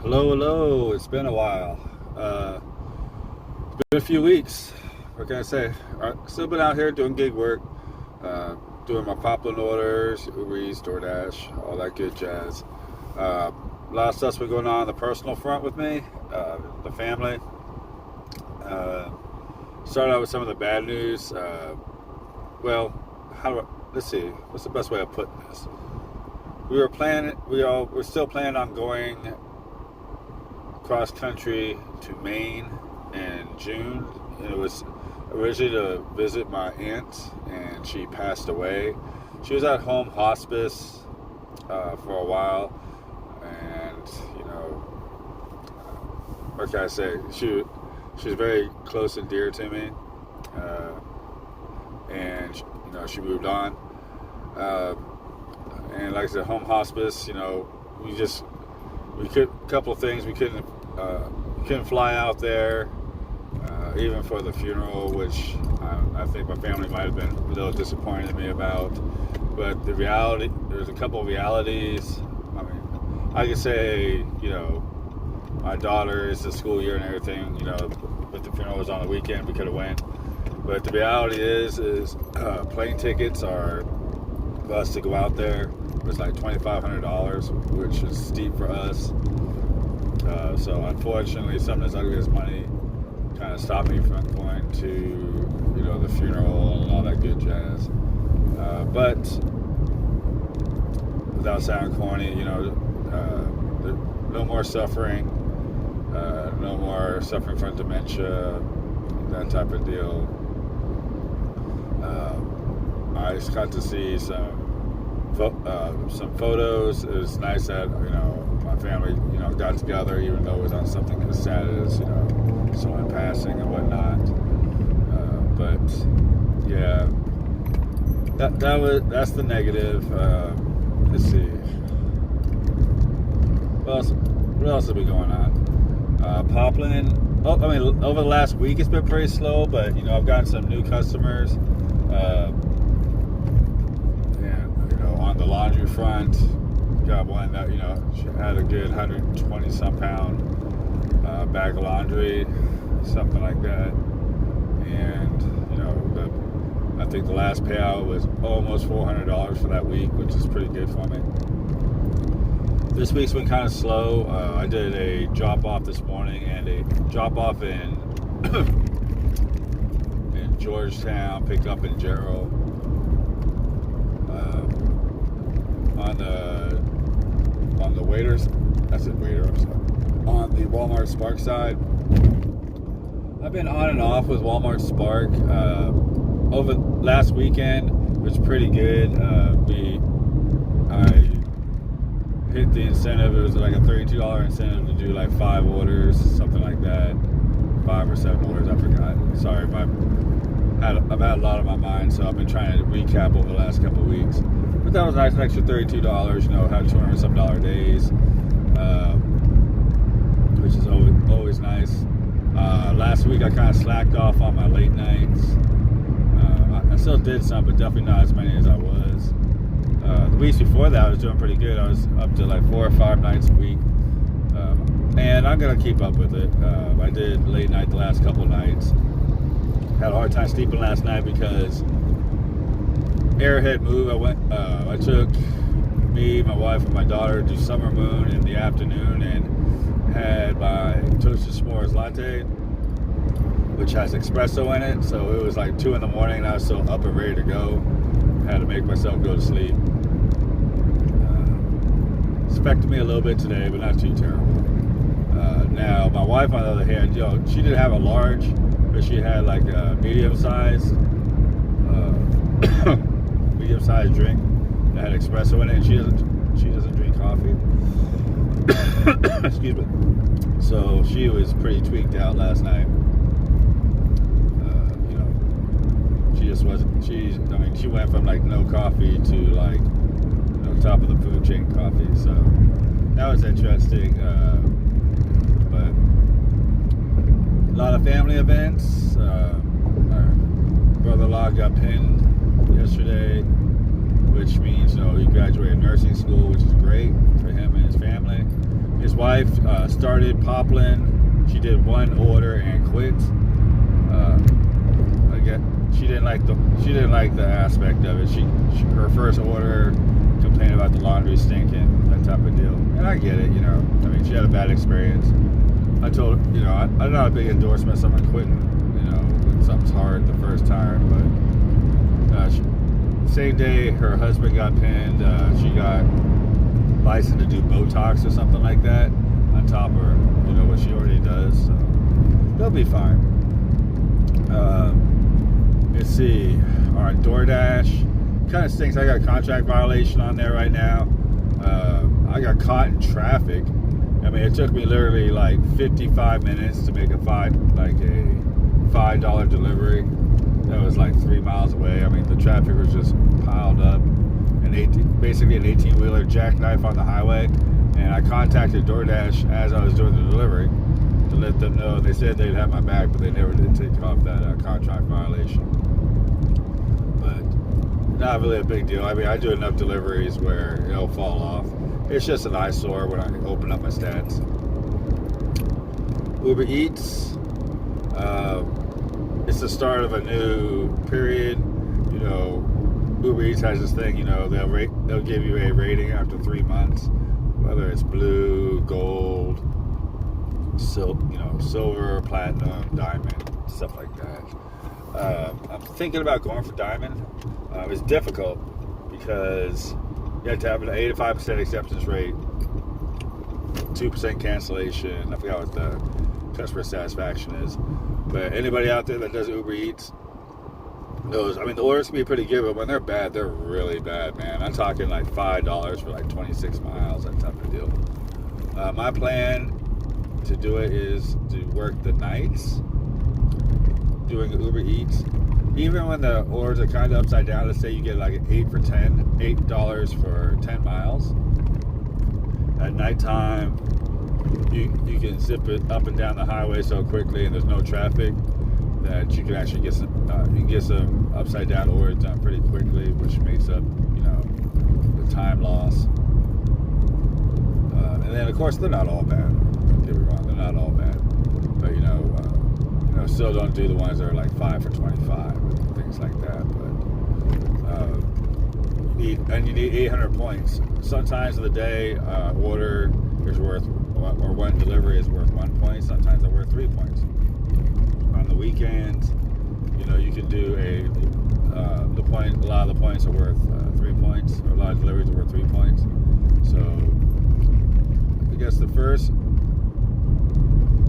Hello, hello. It's been a while. It's been a few weeks. What can I say? Still been out here doing gig work, doing my pop-in orders, Uber Eats, DoorDash, all that good jazz. A lot of stuff's been going on the personal front with me, the family. Started out with some of the bad news. Let's see. What's the best way of putting this? We're still planning on going cross country to Maine in June. And it was originally to visit my aunt, and she passed away. She was at home hospice for a while, and what can I say? She was very close and dear to me, and she moved on. And like I said, home hospice. A couple of things we couldn't fly out there, even for the funeral, which I think my family might have been a little disappointed in me about. But there's a couple of realities. I mean, I could say, my daughter is the school year and everything. But the funeral was on the weekend, we could have went. But the reality is plane tickets are for us to go out there. It's like $2,500, which is steep for us. So unfortunately, something as ugly as money kind of stopped me from going to, the funeral and all that good jazz. But without sounding corny, no more suffering, no more suffering from dementia, that type of deal. I just got to see some photos. It was nice that my family got together, even though it was on something as sad as someone passing and whatnot. But yeah, that's the negative. Let's see. What else has been going on? Poplin. Over the last week it's been pretty slow, but I've gotten some new customers. On the laundry front, got one that she had a good 120 some pound bag of laundry, something like that. And I think the last payout was almost $400 for that week, which is pretty good for me. This week's been kind of slow. I did a drop off this morning and a drop off in Georgetown, pick up in Gerald. On the waiters, on the Walmart Spark side. I've been on and off with Walmart Spark. Over last weekend, it was pretty good. I hit the incentive. It was like a $32 incentive to do like 5 orders, something like that. 5 or 7 orders, I forgot. Sorry, I've had a lot on my mind, so I've been trying to recap over the last couple of weeks. But that was nice, an extra $32, had $200 some days, which is always nice. Last week I kind of slacked off on my late nights. I still did some, but definitely not as many as I was. The weeks before that I was doing pretty good. I was up to like 4 or 5 nights a week. And I'm going to keep up with it. I did late night the last couple of nights. Had a hard time sleeping last night because Airhead move. I took me, my wife, and my daughter to Summer Moon in the afternoon and had my toasted s'mores latte, which has espresso in it. So it was like 2 in the morning and I was still up and ready to go. Had to make myself go to sleep. It's affected me a little bit today, but not too terrible. Now my wife, on the other hand, she didn't have a large, but she had like a medium-sized drink that had espresso in it, and she doesn't drink coffee. Excuse me. So she was pretty tweaked out last night. She just wasn't. She went from like no coffee to like top of the food chain coffee. So that was interesting. But a lot of family events. Our brother-in-law got pinned yesterday, which means he graduated nursing school, which is great for him and his family. His wife started Poplin. She did one order and quit. She didn't like the aspect of it. She her first order complained about the laundry stinking, that type of deal. And I get it, you know. I mean, she had a bad experience. I told her, you know, I'm not a big endorsement of someone quitting, you know, when something's hard the first time. But same day her husband got pinned, she got licensed to do Botox or something like that on top of, you know, what she already does. So they'll be fine. Let's see, on DoorDash, kind of stinks. I got a contract violation on there right now. I got caught in traffic. I mean, it took me literally like 55 minutes to make a $5 delivery. That was like 3 miles away. I mean, the traffic was just piled up. Basically an 18-wheeler jackknife on the highway. And I contacted DoorDash as I was doing the delivery to let them know. They said they'd have my back, but they never did take off that contract violation. But not really a big deal. I mean, I do enough deliveries where it'll fall off. It's just an eyesore when I open up my stats. Uber Eats. It's the start of a new period. You know, Uber Eats has this thing. You know, they'll give you a rating after 3 months, whether it's blue, gold, silver, platinum, diamond, stuff like that. I'm thinking about going for diamond. It's difficult because you have to have an 85% acceptance rate, 2% cancellation. I forgot what the customer satisfaction is. But anybody out there that does Uber Eats knows, I mean, the orders can be pretty good, but when they're bad, they're really bad, man. I'm talking like $5 for like 26 miles, that type of deal. My plan to do it is to work the nights doing Uber Eats. Even when the orders are kind of upside down, let's say you get like an $8 for 10 miles. At nighttime, you can zip it up and down the highway so quickly, and there's no traffic, that you can actually get some upside down orders done pretty quickly, which makes up, you know, the time loss. And then of course they're not all bad. Don't get me wrong, they're not all bad. But you know, still don't do the ones that are like 5 for 25 and things like that. But you need 800 points. Sometimes of the day, order is worth, or one delivery is worth 1 point. Sometimes they're worth 3 points. On the weekends, you know, you can do a lot of the points are worth 3 points, or a lot of deliveries are worth 3 points. So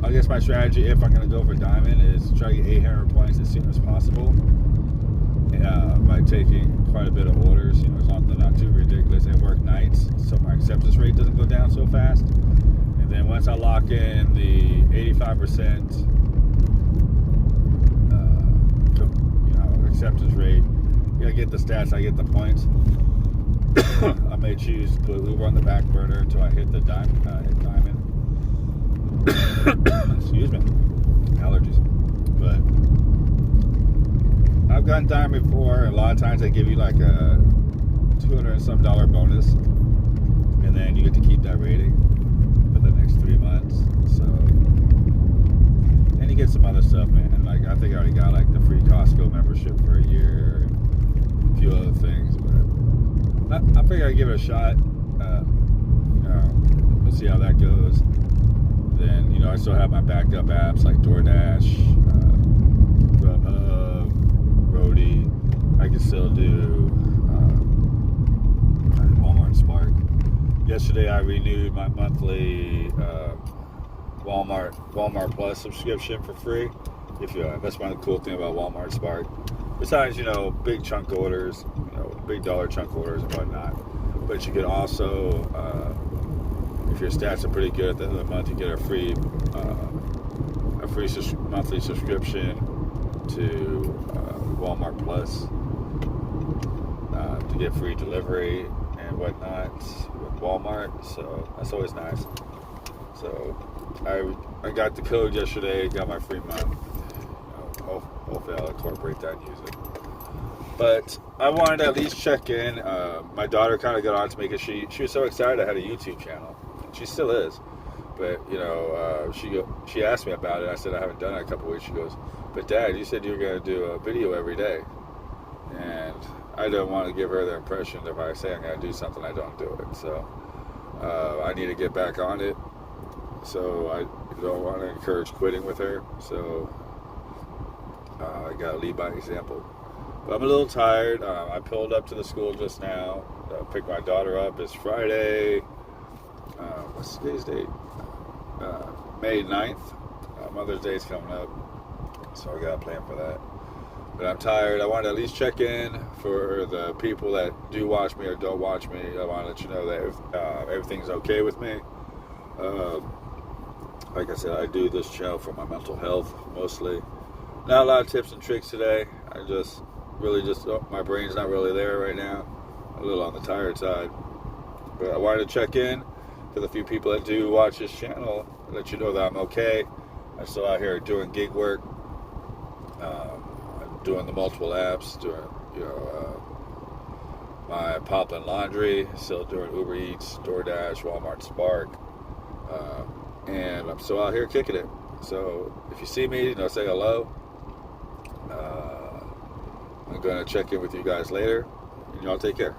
I guess my strategy, if I'm going to go for diamond, is to try to get 800 points as soon as possible by taking quite a bit of orders, you know, as long as they're not too ridiculous, and work nights so my acceptance rate doesn't go down so fast. And then once I lock in the 85% acceptance rate, I get the stats, I get the points. I may choose to put Uber on the back burner until I hit the diamond. Excuse me, allergies. But I've gotten diamond before, and a lot of times they give you like a $200 and some bonus, and then you get to keep that rating for the next 3 months. So, and you get some other stuff, man. And like, I think I already got like the free Costco membership for a year, and a few other things. But I figure I'd give it a shot. We'll see how that goes. Then, you know, I still have my backup apps like DoorDash, Grubhub, Roadie. I can still do Walmart and Spark. Yesterday I renewed my monthly Walmart Plus subscription for free. That's one of the cool thing about Walmart Spark. Besides, you know, big chunk orders, you know, big dollar chunk orders and whatnot. But you can also, if your stats are pretty good at the end of the month, you get a free monthly subscription to Walmart Plus to get free delivery and whatnot with Walmart. So that's always nice. So I got the code yesterday, got my free month. Hopefully I'll incorporate that and use it. But I wanted to at least check in. My daughter kind of got on to me because she was so excited I had a YouTube channel. She still is. But she asked me about it. I said I haven't done it in a couple weeks. She goes, "But Dad, you said you were going to do a video every day," and I don't want to give her the impression that if I say I'm going to do something, I don't do it. So I need to get back on it. So I don't want to encourage quitting with her. So I got to lead by example. But I'm a little tired. I pulled up to the school just now. Picked my daughter up. It's Friday. What's today's date? May 9th. Mother's Day is coming up. So I got a plan for that. But I'm tired. I want to at least check in for the people that do watch me or don't watch me. I want to let you know that everything's okay with me. Like I said, I do this channel for my mental health mostly. Not a lot of tips and tricks today. My brain's not really there right now. A little on the tired side. But I wanted to check in for the few people that do watch this channel, let you know that I'm okay. I'm still out here doing gig work, doing the multiple apps, doing my Poplin Laundry, still doing Uber Eats, DoorDash, Walmart Spark, and I'm still out here kicking it. So if you see me, say hello. I'm going to check in with you guys later, and y'all take care.